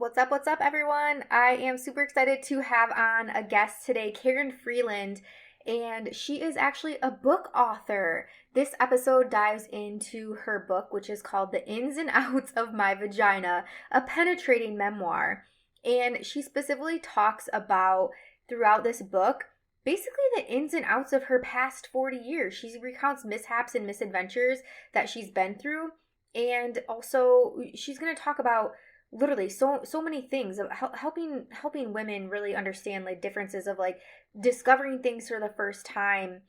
What's up, everyone? I am super excited to have on a guest today, Karin Freeland, and she is actually a book author. This episode dives into her book, which is called The Ins and Outs of My Vagina, a penetrating memoir. And she specifically talks about, throughout this book, basically the ins and outs of her past 40 years. She recounts mishaps and misadventures that she's been through, and also she's going to talk about literally so many things of helping women really understand like differences of like discovering things for the first time,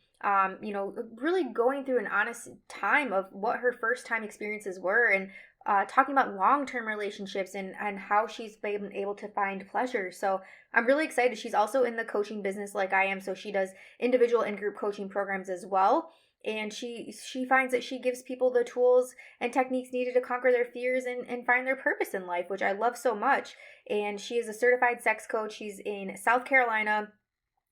really going through an honest time of what her first time experiences were, and talking about long-term relationships and how she's been able to find pleasure. So I'm really excited. She's also in the coaching business like I am, so she does individual and group coaching programs as well. And she finds that she gives people the tools and techniques needed to conquer their fears and find their purpose in life, which I love so much. And she is a certified sex coach. She's in South Carolina,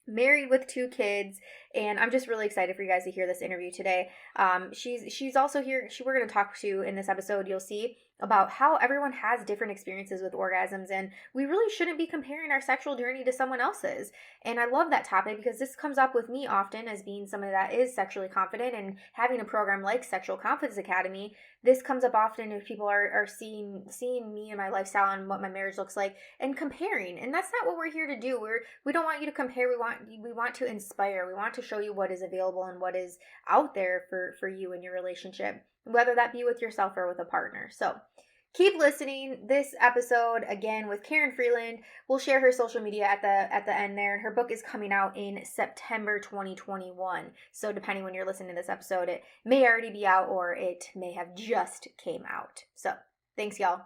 married with 2 kids, and I'm just really excited for you guys to hear this interview today. She's also here. We're going to talk to in this episode. You'll see about how everyone has different experiences with orgasms, and we really shouldn't be comparing our sexual journey to someone else's. And I love that topic because this comes up with me often as being somebody that is sexually confident and having a program like Sexual Confidence Academy. This comes up often if people are seeing me and my lifestyle and what my marriage looks like and comparing. And that's not what we're here to do. We don't want you to compare. We want to inspire. We want to show you what is available and what is out there for you in your relationship, whether that be with yourself or with a partner. So keep listening. This episode, again, with Karin Freeland. We'll share her social media at the end there. And her book is coming out in September 2021. So depending when you're listening to this episode, it may already be out or it may have just came out. So thanks, y'all.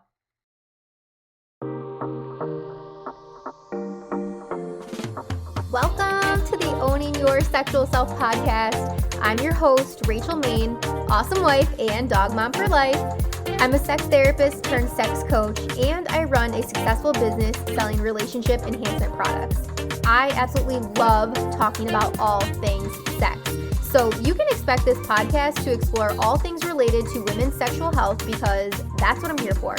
Welcome to the Owning Your Sexual Self podcast. I'm your host, Rachel Main, awesome wife and dog mom for life. I'm a sex therapist turned sex coach, and I run a successful business selling relationship enhancement products. I absolutely love talking about all things sex. So you can expect this podcast to explore all things related to women's sexual health because that's what I'm here for.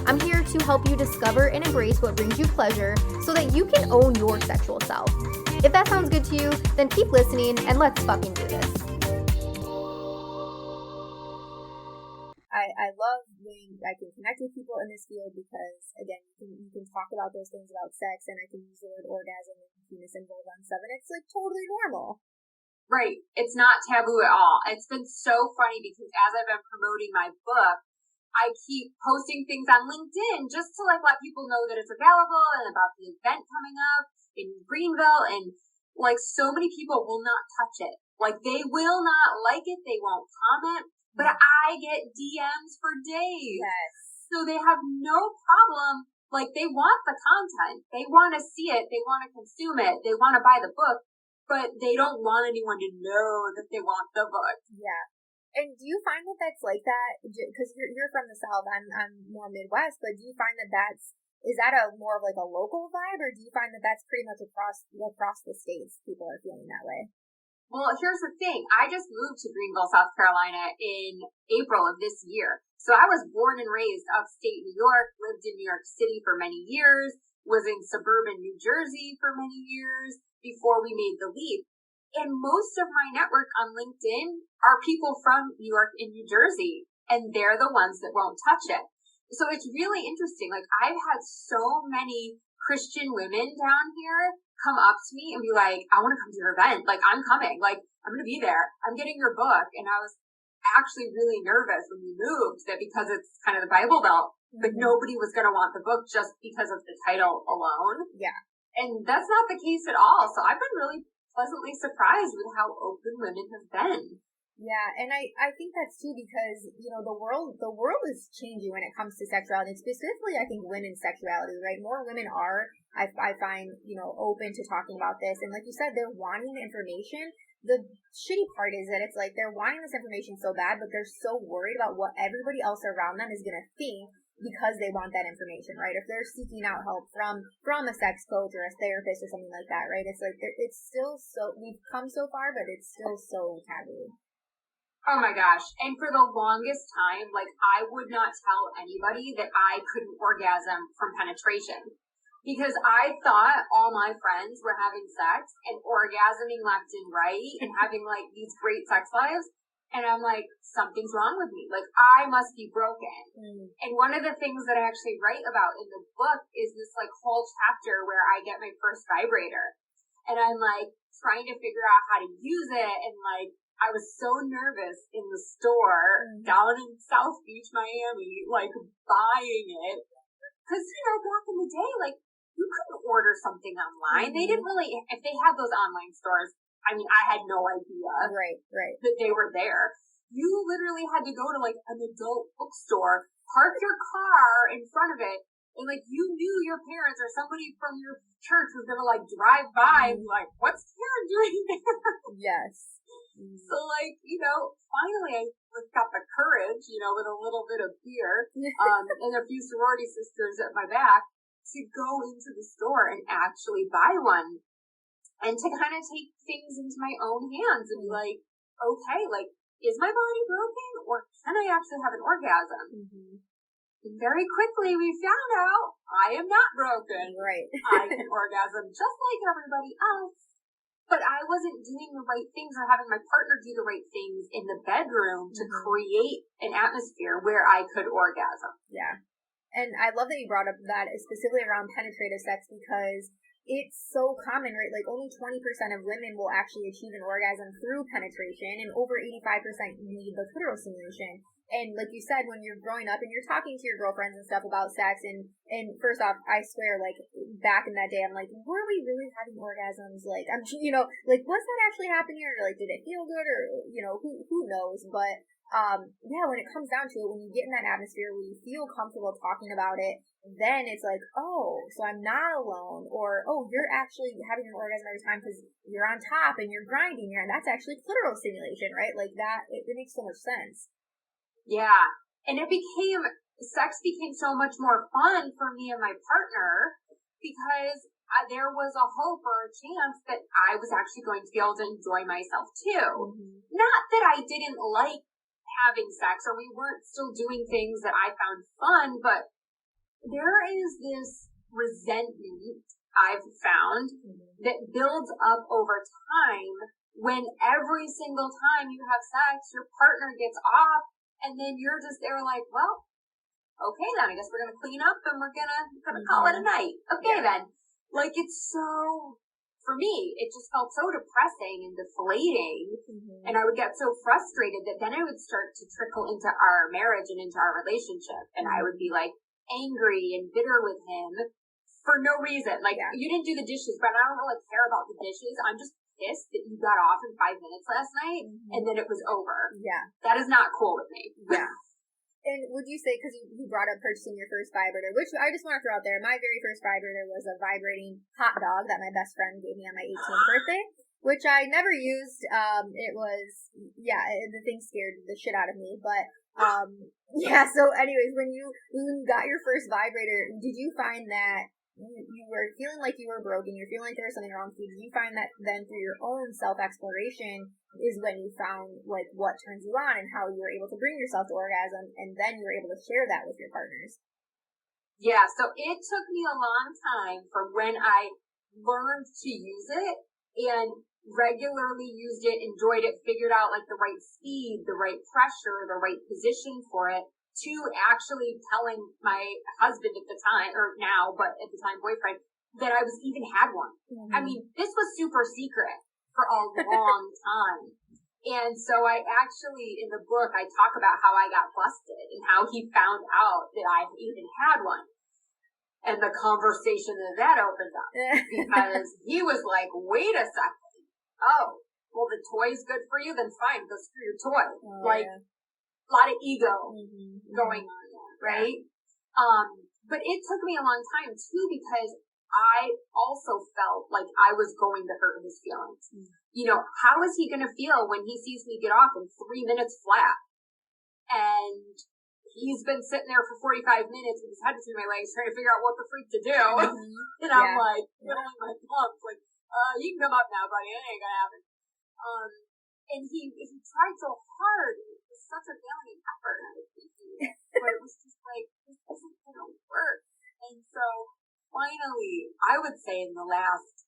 I'm here to help you discover and embrace what brings you pleasure so that you can own your sexual self. If that sounds good to you, then keep listening and let's fucking do this. I love when I can connect with people in this field because, again, you can talk about those things about sex, and I can use the word orgasm and penis and vulva and stuff, and it's like totally normal. Right. It's not taboo at all. It's been so funny because as I've been promoting my book, I keep posting things on LinkedIn just to like let people know that it's available and about the event coming up in Greenville, and like so many people will not touch it. Like they will not like it. They won't comment. But I get DMs for days. Yes. So they have no problem. Like they want the content. They want to see it. They want to consume it. They want to buy the book, but they don't want anyone to know that they want the book. Yeah. And do you find that that's like that? Because you're from the South. I'm more Midwest, but do you find that is that a more of like a local vibe, or do you find that that's pretty much across the states people are feeling that way? Well, here's the thing. I just moved to Greenville, South Carolina in April of this year. So I was born and raised upstate New York, lived in New York City for many years, was in suburban New Jersey for many years before we made the leap. And most of my network on LinkedIn are people from New York and New Jersey, and they're the ones that won't touch it. So it's really interesting. Like I've had so many Christian women down here come up to me and be like, I want to come to your event. Like, I'm coming. Like, I'm going to be there. I'm getting your book. And I was actually really nervous when we moved that because it's kind of the Bible Belt, but nobody was going to want the book just because of the title alone. Yeah. And that's not the case at all. So I've been really pleasantly surprised with how open women have been. Yeah, and I think that's too because, you know, the world is changing when it comes to sexuality, and specifically I think women's sexuality, right? More women are, I find, you know, open to talking about this, and like you said, they're wanting the information. The shitty part is that it's like they're wanting this information so bad, but they're so worried about what everybody else around them is going to think because they want that information, right? If they're seeking out help from a sex coach or a therapist or something like that, right? It's like, it's still so, we've come so far, but it's still so taboo. Oh my gosh. And for the longest time, like I would not tell anybody that I couldn't orgasm from penetration because I thought all my friends were having sex and orgasming left and right and having like these great sex lives. And I'm like, something's wrong with me. Like I must be broken. And one of the things that I actually write about in the book is this like whole chapter where I get my first vibrator and I'm like trying to figure out how to use it. And like, I was so nervous in the store down in South Beach, Miami, like buying it. Cause back in the day, like you couldn't order something online. They didn't really, if they had those online stores, I mean, I had no idea right that they were there. You literally had to go to like an adult bookstore, park your car in front of it, and like you knew your parents or somebody from your church was gonna like drive by and be like, what's Karen doing there? Yes. So like, finally I got the courage, with a little bit of fear, and a few sorority sisters at my back to go into the store and actually buy one and to kind of take things into my own hands and be like, okay, like, is my body broken or can I actually have an orgasm? And very quickly we found out I am not broken. Right. I can orgasm just like everybody else. But I wasn't doing the right things or having my partner do the right things in the bedroom to create an atmosphere where I could orgasm. Yeah. And I love that you brought up that specifically around penetrative sex because it's so common, right? Like only 20% of women will actually achieve an orgasm through penetration and over 85% need the clitoral stimulation. And like you said, when you're growing up and you're talking to your girlfriends and stuff about sex, and first off, I swear, like, back in that day, I'm like, were we really having orgasms? Like, I'm, like, was that actually happening? Or, like, did it feel good? Or, who knows? But, yeah, when it comes down to it, when you get in that atmosphere where you feel comfortable talking about it, then it's like, oh, so I'm not alone. Or, oh, you're actually having an orgasm every time because you're on top and you're grinding. And that's actually clitoral stimulation, right? Like, that, it makes so much sense. Yeah. And sex became so much more fun for me and my partner because there was a hope or a chance that I was actually going to be able to enjoy myself too. Not that I didn't like having sex or we weren't still doing things that I found fun, but there is this resentment I've found that builds up over time when every single time you have sex, your partner gets off. And then you're just there like, well, okay then, I guess we're going to clean up and we're going to call it a night. Okay then. Like for me, it just felt so depressing and deflating. And I would get so frustrated that then it would start to trickle into our marriage and into our relationship. And I would be like angry and bitter with him for no reason. Like you didn't do the dishes, but I don't really care about the dishes. I'm just pissed that you got off in 5 minutes last night and then it was over. Yeah. That is not cool with me. Yeah. And would you say, because you brought up purchasing your first vibrator, which I just want to throw out there, my very first vibrator was a vibrating hot dog that my best friend gave me on my 18th birthday, which I never used. It was, the thing scared the shit out of me. But, so anyways, when you got your first vibrator, did you find that you were feeling like you were broken, you're feeling like there was something wrong with you? Did you find that then through your own self-exploration is when you found like what turns you on and how you were able to bring yourself to orgasm, and then you were able to share that with your partners? Yeah, so it took me a long time from when I learned to use it and regularly used it, enjoyed it, figured out like the right speed, the right pressure, the right position for it, to actually telling my husband at the time, or now, but at the time boyfriend, that I was even had one. I mean, this was super secret for a long time. And so I actually, in the book, I talk about how I got busted and how he found out that I even had one. And the conversation that opened up. Because he was like, wait a second. Oh, well, the toy's good for you? Then fine, go screw your toy. A lot of ego going on there, right? But it took me a long time too because I also felt like I was going to hurt his feelings. How is he going to feel when he sees me get off in 3 minutes flat? And he's been sitting there for 45 minutes with his head between my legs trying to figure out what the freak to do. And I'm like, fiddling my thumbs, like, you can come up now, buddy. It ain't going to happen. And he tried so hard. It was such a valiant effort. And I appreciate it. But it was just like, this isn't going to work. And so finally, I would say in the last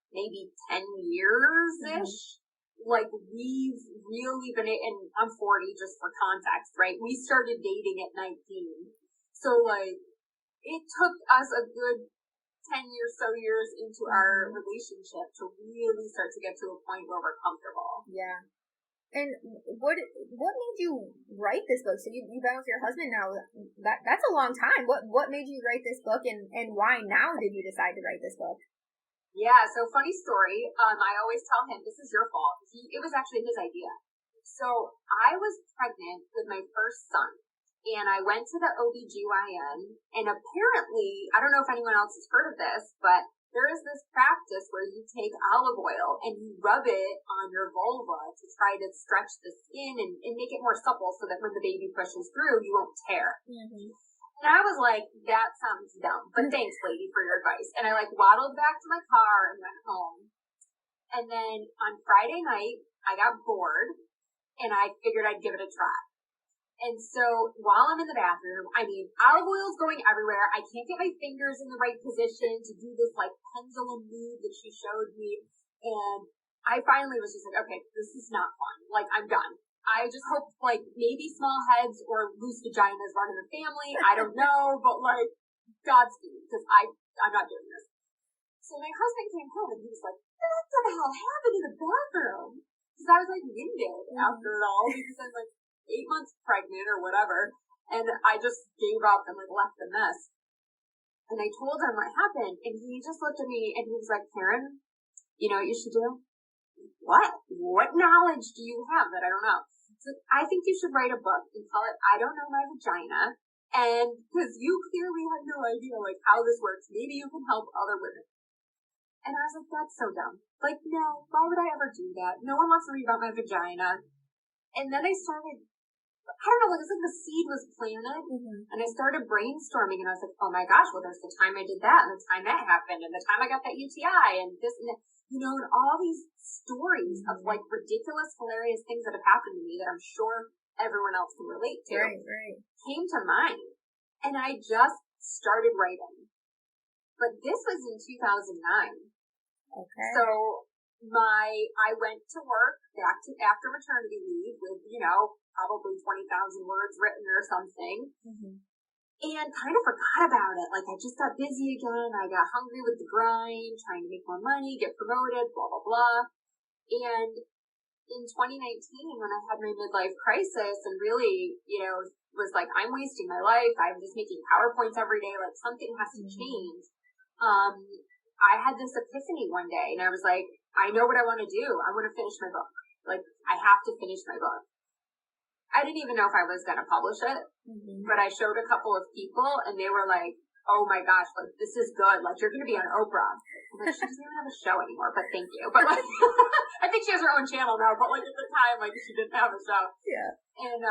maybe 10 years-ish, like we've really been, and I'm 40 just for context, right? We started dating at 19. So like, it took us a good 10 years into our relationship to really start to get to a point where we're comfortable. Yeah. And what made you write this book? So you've been with your husband now. That's a long time. What made you write this book, and why now did you decide to write this book? Yeah, so funny story. I always tell him, this is your fault. It was actually his idea. So I was pregnant with my first son, and I went to the OBGYN, and apparently, I don't know if anyone else has heard of this, but there is this practice where you take olive oil and you rub it on your vulva to try to stretch the skin and make it more supple so that when the baby pushes through, you won't tear. Mm-hmm. And I was like, that sounds dumb, but thanks, lady, for your advice. And I like waddled back to my car and went home. And then on Friday night, I got bored and I figured I'd give it a try. And so while I'm in the bathroom, I mean, olive oil's going everywhere. I can't get my fingers in the right position to do this like pendulum move that she showed me. And I finally was just like, okay, this is not fun. Like, I'm done. I just hope like maybe small heads or loose vaginas run in the family. I don't know, but like, Godspeed, because I'm not doing this. So my husband came home and he was like, what the hell happened in the bathroom? Because I was like winded after it all, because I'm like 8 months pregnant or whatever, and I just gave up and like left the mess. And I told him what happened, and he just looked at me and he was like, Karin, you know what you should do? What knowledge do you have that I don't know? So I think you should write a book and call it I Don't Know My Vagina, and because you clearly have no idea like how this works, maybe you can help other women. And I was like, that's so dumb. Like, no, why would I ever do that? No one wants to read about my vagina. And then I started, I don't know, it was like the seed was planted, and I started brainstorming, and I was like, oh my gosh, well, there's the time I did that, and the time that happened, and the time I got that UTI, and this, and that, you know, and all these stories of like ridiculous, hilarious things that have happened to me that I'm sure everyone else can relate to, came to mind, and I just started writing. But this was in 2009. Okay. So I went to work after maternity leave with, you know, probably 20,000 words written or something, and kind of forgot about it. Like, I just got busy again. I got hungry with the grind, trying to make more money, get promoted, blah, blah, blah. And in 2019, when I had my midlife crisis and really, you know, was like, I'm wasting my life. I'm just making PowerPoints every day. Like, something has to change. I had this epiphany one day, and I was like, I know what I want to do. I want to finish my book. Like, I have to finish my book. I didn't even know if I was going to publish it, but I showed a couple of people, and they were like, oh my gosh, like, this is good. Like, you're going to be on Oprah. I'm like, she doesn't even have a show anymore, but thank you. But like, I think she has her own channel now, but like at the time, like, she didn't have a show. Yeah. And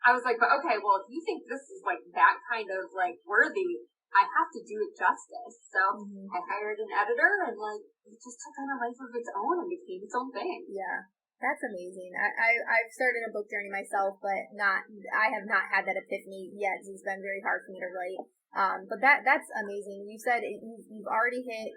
I was like, but okay, well, if you think this is like that kind of like worthy, I have to do it justice. So I hired an editor, and like, it just took on a life of its own and became its own thing. Yeah. That's amazing. I've started a book journey myself, but I have not had that epiphany yet. It's been very hard for me to write. But that's amazing. You said you've already hit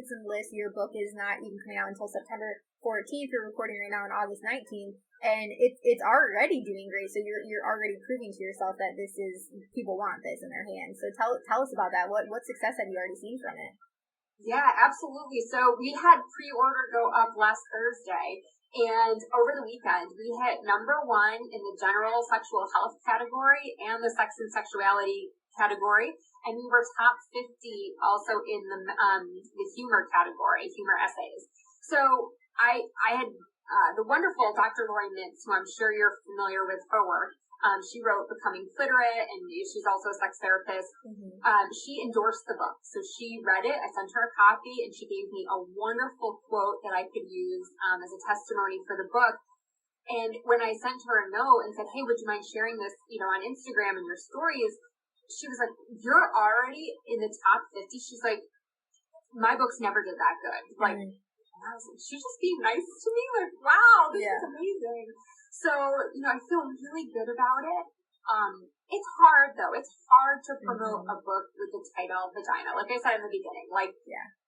some lists. Your book is not even coming out until September 14th. You're recording right now on August 19th, and it's already doing great. So you're already proving to yourself that this is, people want this in their hands. So tell us about that. What success have you already seen from it? Yeah, absolutely. So we had pre-order go up last Thursday. And over the weekend, we hit #1 in the general sexual health category and the sex and sexuality category. And we were top 50 also in the humor category, humor essays. So I had the wonderful Dr. Lori Mintz, who I'm sure you're familiar with her work. She wrote Becoming Clitorate, and she's also a sex therapist. She endorsed the book. So she read it. I sent her a copy, and she gave me a wonderful quote that I could use as a testimony for the book. And when I sent her a note and said, hey, would you mind sharing this, you know, on Instagram and your stories? She was like, you're already in the top 50. She's like, my books never did that good. Like, And I was like, she's just being nice to me? Like, wow, this is amazing. So, I feel really good about it. It's hard though. It's hard to promote a book with the title Vagina. Like I said in the beginning,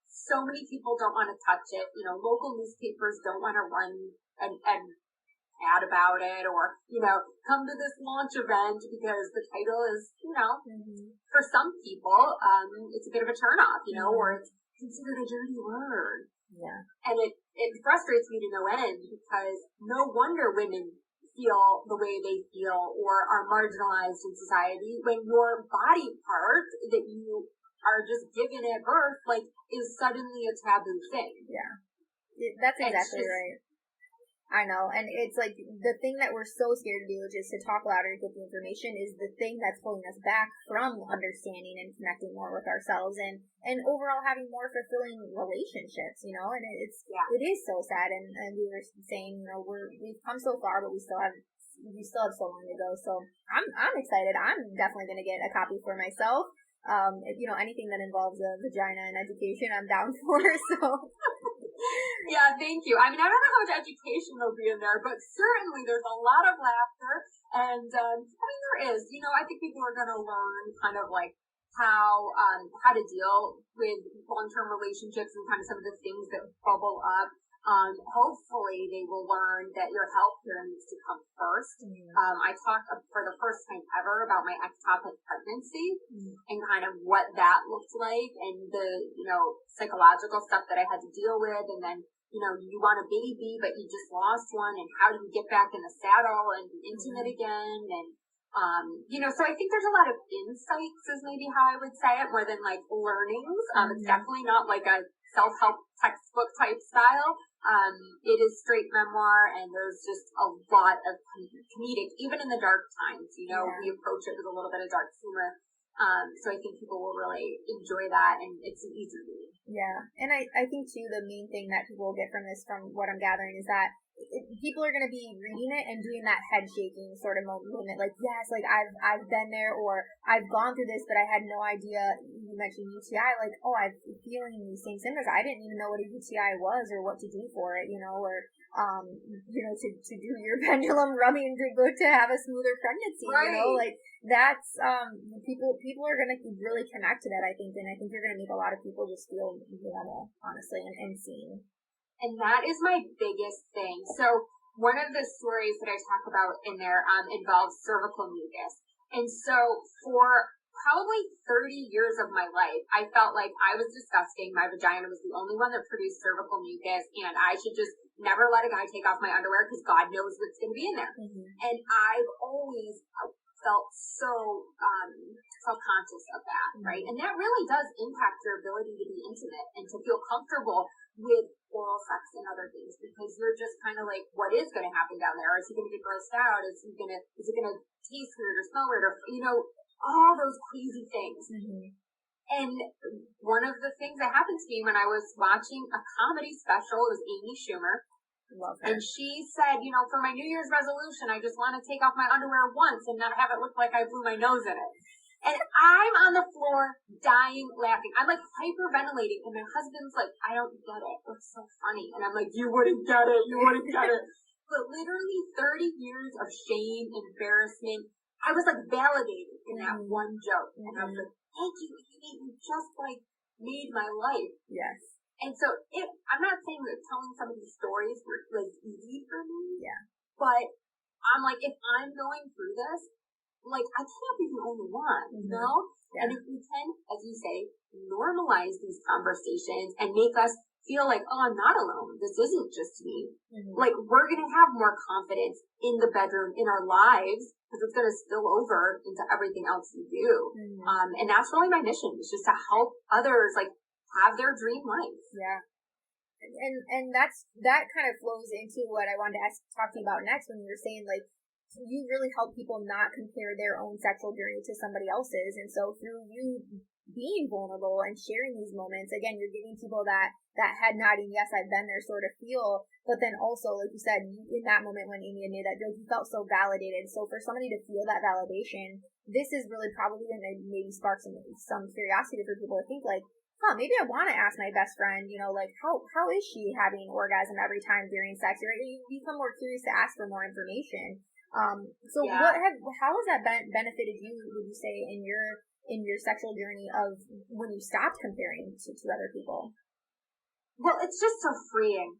so many people don't want to touch it. Local newspapers don't want to run an ad about it, or, come to this launch event because the title is, for some people, it's a bit of a turnoff, or it's considered a dirty word. Yeah. And it frustrates me to no end, because no wonder women feel the way they feel or are marginalized in society when your body part that you are just given at birth, is suddenly a taboo thing. Yeah. That's exactly right. I know, and it's like the thing that we're so scared to do, which is to talk louder and get the information, is the thing that's pulling us back from understanding and connecting more with ourselves and overall having more fulfilling relationships, and it is so sad, and we were saying, we've come so far, but we still have so long to go, so I'm excited. I'm definitely going to get a copy for myself. Anything that involves a vagina and education, I'm down for, so... Yeah, thank you. I mean, I don't know how much education will be in there, but certainly there's a lot of laughter. And, there is. I think people are going to learn kind of like how to deal with long-term relationships and kind of some of the things that bubble up. Hopefully they will learn that your health care needs to come first. I talked for the first time ever about my ectopic pregnancy and kind of what that looked like, and the, psychological stuff that I had to deal with. And then, you want a baby, but you just lost one, and how do you get back in the saddle and be intimate again? And, so I think there's a lot of insights is maybe how I would say it, more than like learnings. It's definitely not like a self-help textbook type style. It is straight memoir, and there's just a lot of comedic, even in the dark times, we approach it with a little bit of dark humor. So I think people will really enjoy that, and it's an easy read. Yeah, and I think too, the main thing that people will get from this, from what I'm gathering, is that people are going to be reading it and doing that head shaking sort of moment, like, yes, like I've been there, or I've gone through this, but I had no idea. You mentioned UTI, like, oh, I'm feeling these same symptoms. I didn't even know what a UTI was or what to do for it, or to do your pendulum rubbing to have a smoother pregnancy, right. Like that's people are going to really connect to that, I think, and I think you're going to make a lot of people just feel normal, honestly, and seen. And that is my biggest thing. So one of the stories that I talk about in there involves cervical mucus. And so for probably 30 years of my life, I felt like I was disgusting. My vagina was the only one that produced cervical mucus, and I should just never let a guy take off my underwear because God knows what's going to be in there. And I've always felt so self-conscious of that, right? And that really does impact your ability to be intimate and to feel comfortable with oral sex and other things, because you're just kind of like, what is going to happen down there? Is he going to get grossed out? Is it going to taste weird or smell weird, or all those crazy things? And one of the things that happened to me when I was watching a comedy special, it was Amy Schumer. Love her. And she said, for my New Year's resolution, I just want to take off my underwear once and not have it look like I blew my nose in it. And I'm on the floor dying laughing. I'm like hyperventilating, and my husband's like, I don't get it. It's so funny. And I'm like, you wouldn't get it. You wouldn't get it. But literally 30 years of shame, embarrassment, I was like validated in that one joke. And I was like, thank you, Amy. You just made my life. Yes. And so I'm not saying that telling some of these stories was easy for me. Yeah. But I'm like, if I'm going through this, I can't be the only one, Yeah. And if we can, as you say, normalize these conversations and make us feel like, oh, I'm not alone. This isn't just me. We're going to have more confidence in the bedroom, in our lives, because it's going to spill over into everything else we do. And that's really my mission, is just to help others, have their dream life. Yeah. And that kind of flows into what I wanted to talk to you about next, when you were saying, you really help people not compare their own sexual journey to somebody else's. And so through you being vulnerable and sharing these moments, again, you're giving people that head nodding, yes, I've been there sort of feel. But then also, like you said, in that moment when Amy had made that joke, you felt so validated. So for somebody to feel that validation, this is really probably going to maybe spark some curiosity for people to think, maybe I want to ask my best friend, like, how is she having an orgasm every time during sex? Right? You become more curious to ask for more information. So how has that benefited you, would you say, in your sexual journey of when you stopped comparing to other people? Well, it's just so freeing,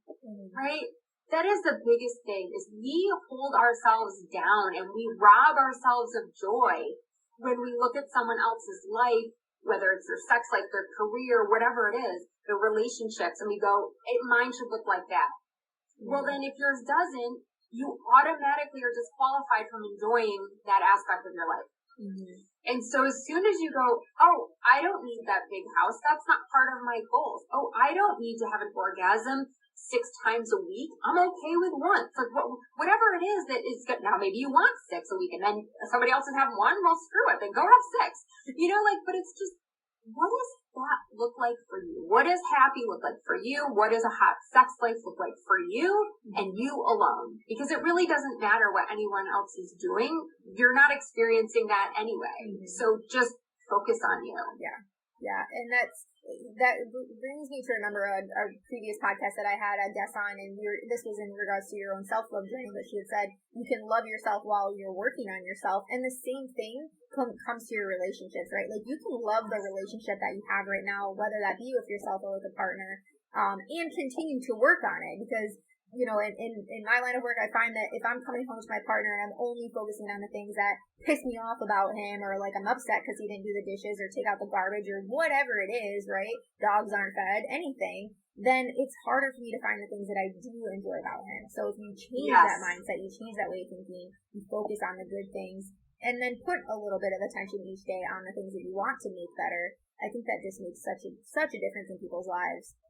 right? That is the biggest thing, is we hold ourselves down and we rob ourselves of joy when we look at someone else's life, whether it's their sex life, their career, whatever it is, their relationships, and we go, mine should look like that. Well, then if yours doesn't, you automatically are disqualified from enjoying that aspect of your life. And so as soon as you go, oh, I don't need that big house. That's not part of my goals. Oh, I don't need to have an orgasm 6 times a week. I'm okay with once. Like whatever it is that is good. Now maybe you want 6 a week and then somebody else is having 1. Well, screw it. Then go have 6. But it's just, what does that look like for you? What does happy look like for you? What does a hot sex life look like for you and you alone? Because it really doesn't matter what anyone else is doing. You're not experiencing that anyway. So just focus on you. Yeah. And that brings me to remember a previous podcast that I had a guest on, and this was in regards to your own self-love journey, but she had said you can love yourself while you're working on yourself, and the same thing comes to your relationships, right? Like, you can love the relationship that you have right now, whether that be with yourself or with a partner, and continue to work on it, because in my line of work, I find that if I'm coming home to my partner and I'm only focusing on the things that piss me off about him, or like I'm upset because he didn't do the dishes or take out the garbage or whatever it is, right? Dogs aren't fed, anything, then it's harder for me to find the things that I do enjoy about him. So if you change that mindset, you change that way of thinking, you focus on the good things, and then put a little bit of attention each day on the things that you want to make better, I think that just makes such a difference in people's lives.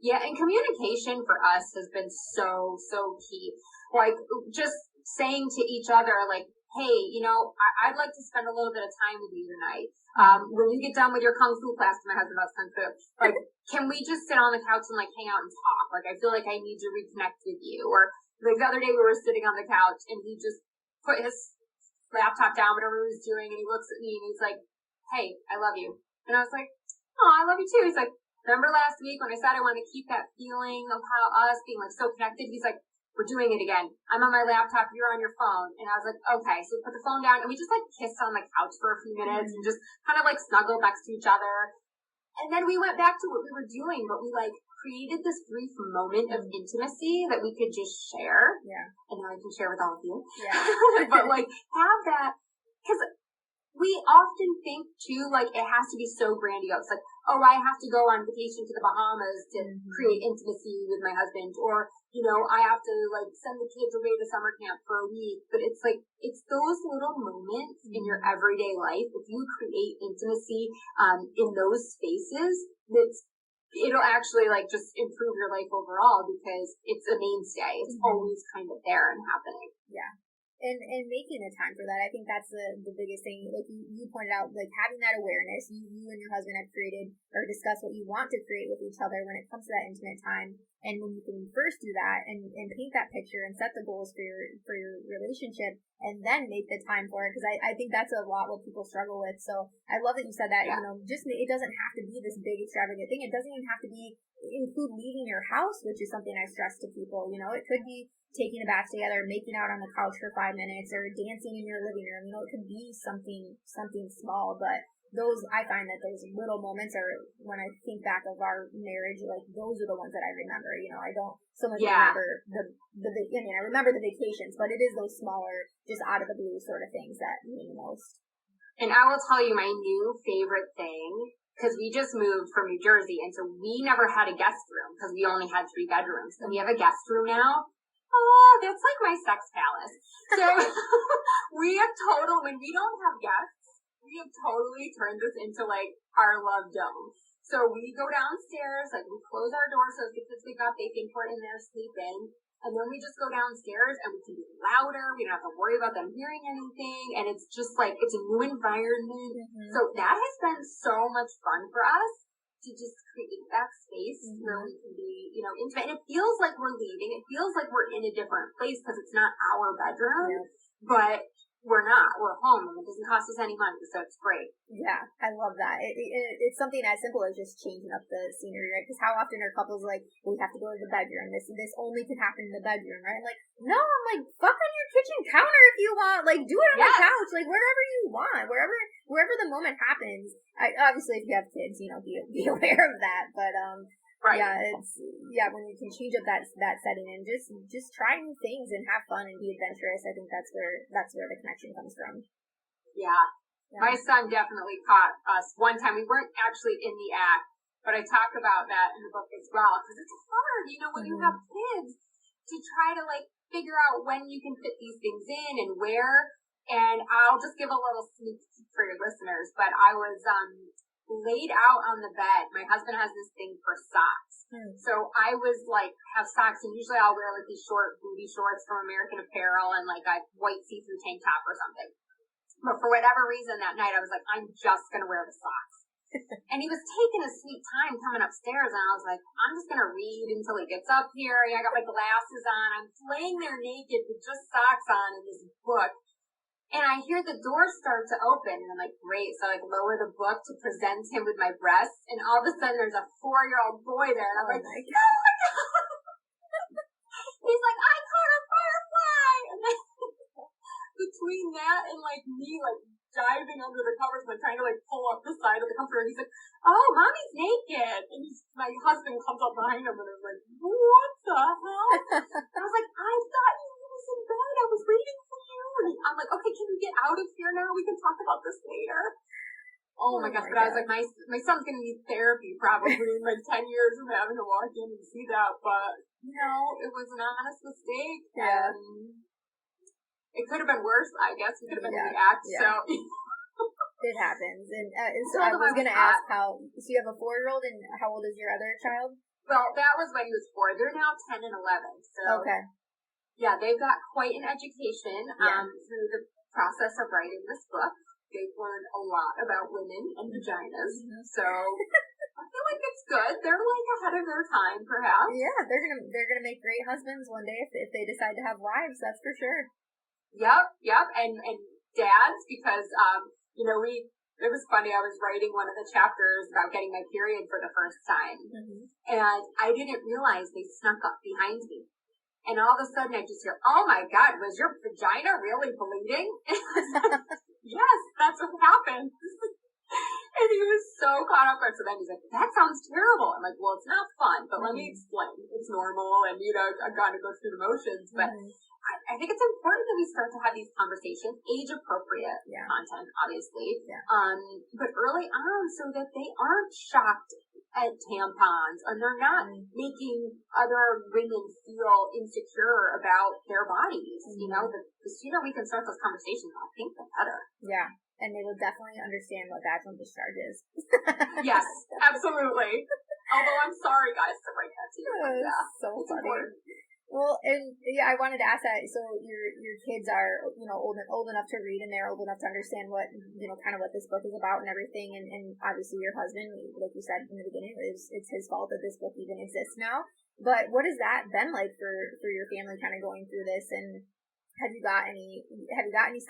Yeah, and communication for us has been so key. Like, just saying to each other, like, hey, I'd like to spend a little bit of time with you tonight. When you get done with your Kung Fu class, my husband loves Kung Fu, like, can we just sit on the couch and, like, hang out and talk? Like, I feel like I need to reconnect with you. Or, like, the other day we were sitting on the couch and he just put his laptop down, whatever he was doing, and he looks at me and he's like, hey, I love you. And I was like, oh, I love you too. He's like, remember last week when I said I want to keep that feeling of how us being like so connected? He's like, we're doing it again. I'm on my laptop, you're on your phone. And I was like, okay. So we put the phone down and we just like kissed on the couch for a few minutes and just kind of like snuggled next to each other. And then we went back to what we were doing, but we like created this brief moment of intimacy that we could just share. Yeah. And now I can share with all of you. Yeah. But like have that, because we often think too, like, it has to be so grandiose. Like, oh, I have to go on vacation to the Bahamas to create intimacy with my husband. Or, I have to, like, send the kids away to summer camp for a week. But it's like, it's those little moments in your everyday life. If you create intimacy, in those spaces, it'll actually, like, just improve your life overall because it's a mainstay. It's always kind of there and happening. Yeah. And making the time for that, I think that's the biggest thing. Like you pointed out, like having that awareness, you and your husband have created or discussed what you want to create with each other when it comes to that intimate time. And when you can first do that and paint that picture and set the goals for your relationship and then make the time for it. Because I think that's a lot what people struggle with. So I love that you said that, just it doesn't have to be this big extravagant thing. It doesn't even have to include leaving your house, which is something I stress to people. It could be taking a bath together, making out on the couch for 5 minutes, or dancing in your living room. It could be something small, but I find that those little moments are, when I think back of our marriage, like those are the ones that I remember. I don't so much remember I remember the vacations, but it is those smaller, just out of the blue sort of things that mean the most. And I will tell you my new favorite thing, because we just moved from New Jersey, and so we never had a guest room because we only had 3 bedrooms. And we have a guest room now. Oh, that's like my sex palace. So we have when we don't have guests, we have totally turned this into like our love dome. So we go downstairs, like we close our doors so because we got baking for in there sleeping. And then we just go downstairs and we can be louder. We don't have to worry about them hearing anything. And it's just like, it's a new environment. So that has been so much fun for us to just create that space where we can be, intimate. And it feels like we're leaving. It feels like we're in a different place because it's not our bedroom. But we're not. We're home, and it doesn't cost us any money, so it's great. Yeah, I love that. It's something as simple as just changing up the scenery, right? Because how often are couples like, we have to go to the bedroom. This only can happen in the bedroom, right? I'm like, no, I'm like, fuck on your kitchen counter if you want. Like, do it on the couch, like wherever you want, wherever the moment happens. Obviously, if you have kids, be aware of that. But right. Yeah, when you can change up that setting and just try new things and have fun and be adventurous, I think that's where the connection comes from. Yeah. My son definitely caught us one time. We weren't actually in the act, but I talk about that in the book as well, because it's hard, when you have kids, to try to like figure out when you can fit these things in and where. And I'll just give a little sneak peek for your listeners, but I was laid out on the bed. My husband has this thing for socks. So I was like, have socks, and usually I'll wear like these short booty shorts from American Apparel and like a white see-through tank top or something. But for whatever reason that night, I was like, I'm just going to wear the socks. And he was taking a sweet time coming upstairs, and I was like, I'm just going to read until he gets up here. I got my glasses on. I'm laying there naked with just socks on in this book. And I hear the door start to open, and I'm like, great. So I like lower the book to present him with my breasts, and all of a sudden there's a 4-year-old boy there, and I'm like, my God. He's like, I caught a firefly! And then between that and like me like diving under the covers, like trying to like pull up the side of the comforter, he's like, oh, mommy's naked. And my husband comes up behind him and is like, what the hell? I was like, I thought you was in bed. I was waiting for you. And I'm like, okay, can you get out of here now? We can talk about this later. Oh my gosh. But I was like, my son's going to need therapy probably in like 10 years of having to walk in and see that. But, it was an honest mistake. Yeah. It could have been worse, I guess. It could have been in the act. Yeah. So it happens. And so I was going to ask so you have a 4-year-old, and how old is your other child? Well, that was when he was 4. They're now 10 and 11. So okay. Yeah, they've got quite an education through the process of writing this book. They've learned a lot about women and vaginas. So I feel like it's good. They're like ahead of their time, perhaps. Yeah, they're gonna make great husbands one day if they decide to have wives. That's for sure. Yep, and dads, because it was funny. I was writing one of the chapters about getting my period for the first time, and I didn't realize they snuck up behind me. And all of a sudden, I just hear, "Oh my God, was your vagina really bleeding?" Yes, that's what happened. And he was so caught up. So then he's like, "That sounds terrible." I'm like, "Well, it's not fun, but let me explain. It's normal, and I've got to go through the motions." But I think it's important that we start to have these conversations, age-appropriate content, obviously, but early on, so that they aren't shocked at tampons, and they're not making other women feel insecure about their bodies. The sooner we can start those conversations, I think the better. Yeah. And they will definitely understand what vaginal discharge is. Yes, absolutely. Although I'm sorry, guys, to break that to you. Yeah, so funny. Important. Well, and I wanted to ask that. So your kids are old enough to read, and they're old enough to understand what kind of what this book is about and everything. And obviously your husband, like you said in the beginning, it's his fault that this book even exists now. But what has that been like for your family, kind of going through this? And have you got any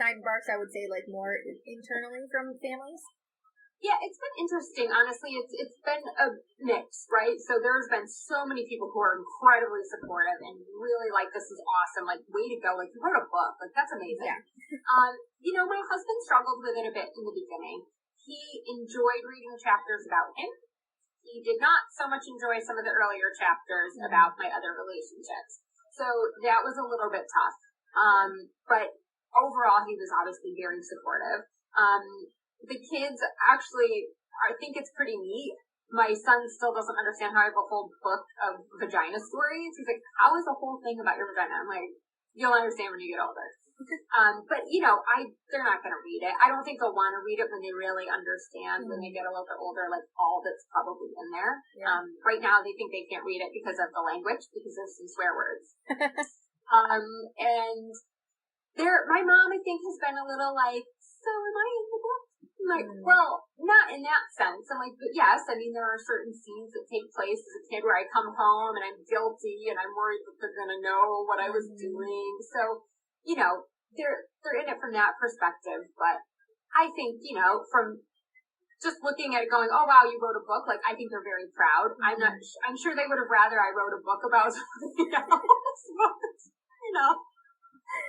sidebarks, I would say, like more internally from families? Yeah, it's been interesting. Honestly, it's been a mix, right? So there's been so many people who are incredibly supportive and really like, this is awesome. Like, way to go. Like, you wrote a book. Like, that's amazing. Yeah. My husband struggled with it a bit in the beginning. He enjoyed reading chapters about him. He did not so much enjoy some of the earlier chapters about my other relationships. So that was a little bit tough. But overall, he was obviously very supportive. The kids, actually, I think it's pretty neat. My son still doesn't understand how I have a whole book of vagina stories. He's like, how is the whole thing about your vagina? I'm like, you'll understand when you get older. But they're not going to read it. I don't think they'll want to read it when they really understand when they get a little bit older, like all that's probably in there. Yeah. Right now, they think they can't read it because of the language, because there's some swear words. And my mom, I think, has been a little like, so am I in the book? I'm like, well, not in that sense. I'm like, but yes, I mean, there are certain scenes that take place as a kid where I come home and I'm guilty and I'm worried that they're going to know what I was doing. So, they're in it from that perspective. But I think, from just looking at it going, oh wow, you wrote a book, like I think they're very proud. I'm sure they would have rather I wrote a book about something else. But,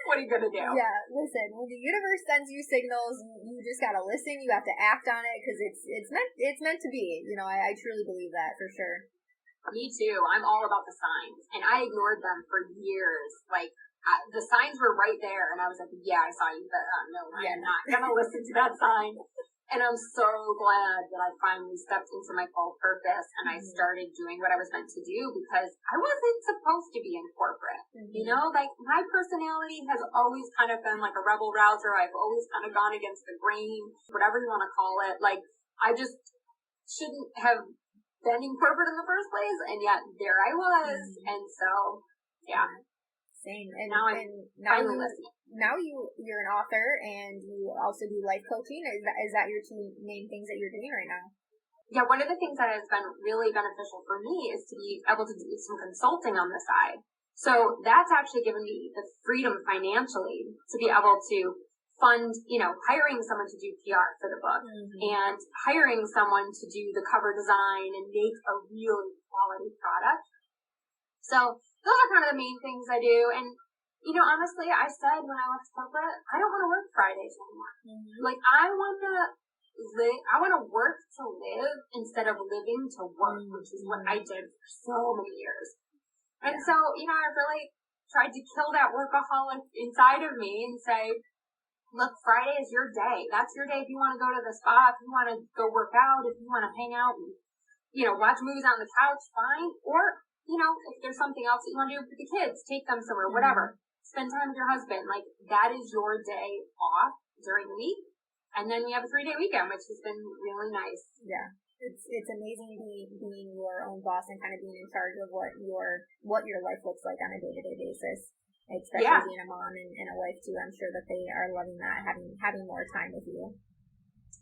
what are you gonna do? Yeah, listen, when the universe sends you signals, you just gotta listen, you have to act on it, because it's meant to be. I truly believe that, for sure. Me too. I'm all about the signs, and I ignored them for years. Like, the signs were right there, and I was like, yeah, I saw you, but no, I'm not gonna listen to that sign. And I'm so glad that I finally stepped into my full purpose and I started doing what I was meant to do, because I wasn't supposed to be in corporate. Like, my personality has always kind of been like a rebel rouser. I've always kind of gone against the grain, whatever you want to call it. Like, I just shouldn't have been in corporate in the first place, and yet there I was. And so, yeah. Same. And now you're an author, and you also do life coaching. Is that your two main things that you're doing right now? Yeah, one of the things that has been really beneficial for me is to be able to do some consulting on the side. So that's actually given me the freedom financially to be able to fund, hiring someone to do PR for the book, and hiring someone to do the cover design and make a really quality product. So those are kind of the main things I do. And, honestly, I said when I left corporate, I don't want to work Fridays anymore. Like, I want to work to live instead of living to work, which is what I did for so many years. And so, I really tried to kill that workaholic inside of me and say, look, Friday is your day. That's your day if you want to go to the spa, if you want to go work out, if you want to hang out and, watch movies on the couch, fine. Or, if there's something else that you want to do with the kids, take them somewhere, whatever. Spend time with your husband. Like, that is your day off during the week. And then we have a 3-day weekend, which has been really nice. Yeah. It's amazing being your own boss and kind of being in charge of what your life looks like on a day-to-day basis. Especially being a mom and a wife too. I'm sure that they are loving that, having more time with you.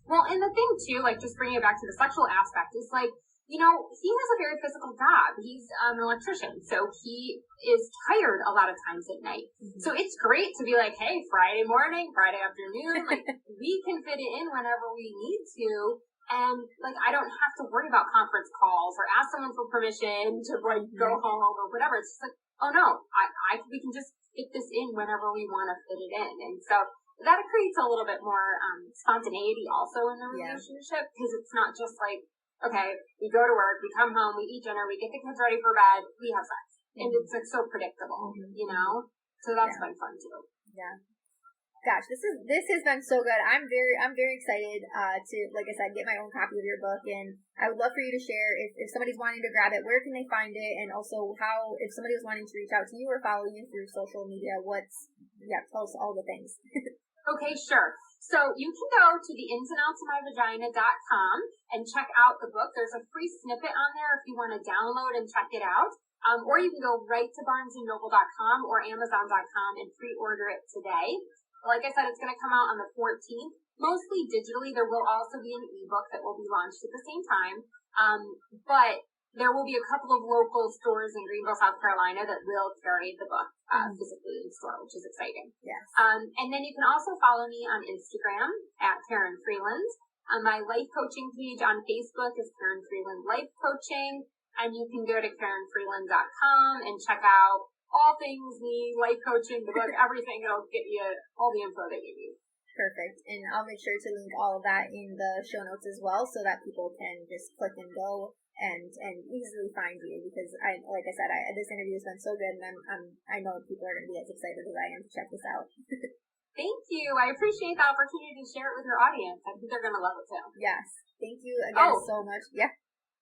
Well, and the thing too, like, just bringing it back to the sexual aspect, is like, he has a very physical job. He's an electrician, so he is tired a lot of times at night. So it's great to be like, hey, Friday morning, Friday afternoon, like, we can fit it in whenever we need to. And, like, I don't have to worry about conference calls or ask someone for permission to, like, go home or whatever. It's just like, oh no, we can just fit this in whenever we want to fit it in. And so that creates a little bit more spontaneity also in the relationship, because it's not just like, okay, we go to work, we come home, we eat dinner, we get the kids ready for bed, we have sex. And it's like so predictable, So that's been fun too. Yeah. Gosh, this has been so good. I'm very excited to, like I said, get my own copy of your book, and I would love for you to share if somebody's wanting to grab it, where can they find it, and also how, if somebody was wanting to reach out to you or follow you through social media, tell us all the things. Okay, sure. So you can go to theinsandoutsofmyvagina.com and check out the book. There's a free snippet on there if you want to download and check it out. Or you can go right to barnesandnoble.com or amazon.com and pre-order it today. Like I said, it's going to come out on the 14th, mostly digitally. There will also be an ebook that will be launched at the same time. But there will be a couple of local stores in Greenville, South Carolina that will carry the book physically in store, which is exciting. Yes. And then you can also follow me on Instagram at Karin Freeland. My life coaching page on Facebook is Karin Freeland Life Coaching. And you can go to KarinFreeland.com and check out all things me, life coaching, the book, everything. It'll get you all the info that you need. Perfect. And I'll make sure to link all of that in the show notes as well, so that people can just click and go and easily find you, because like I said, this interview has been so good, and I know people are going to be as excited as I am to check this out. Thank you. I appreciate the opportunity to share it with your audience. I think they're going to love it too. Yes. Thank you again so much. Yeah.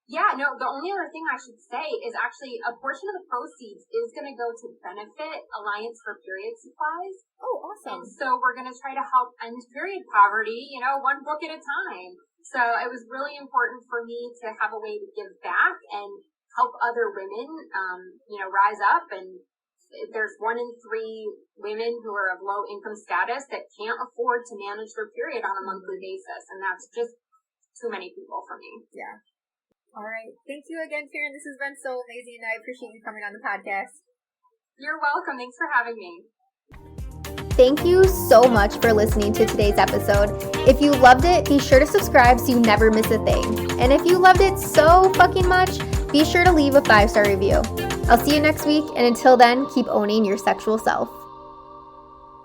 Yeah, no, the only other thing I should say is actually a portion of the proceeds is going to go to benefit Alliance for Period Supplies. Oh, awesome. And so we're going to try to help end period poverty, one book at a time. So it was really important for me to have a way to give back and help other women, rise up. And there's 1 in 3 women who are of low income status that can't afford to manage their period on a monthly basis. And that's just too many people for me. Yeah. All right. Thank you again, Karin. This has been so amazing. I appreciate you coming on the podcast. You're welcome. Thanks for having me. thank you so much for listening to today's episode. If you loved it, be sure to subscribe so you never miss a thing. And if you loved it so fucking much, be sure to leave a 5-star review. I'll see you next week, and until then, keep owning your sexual self.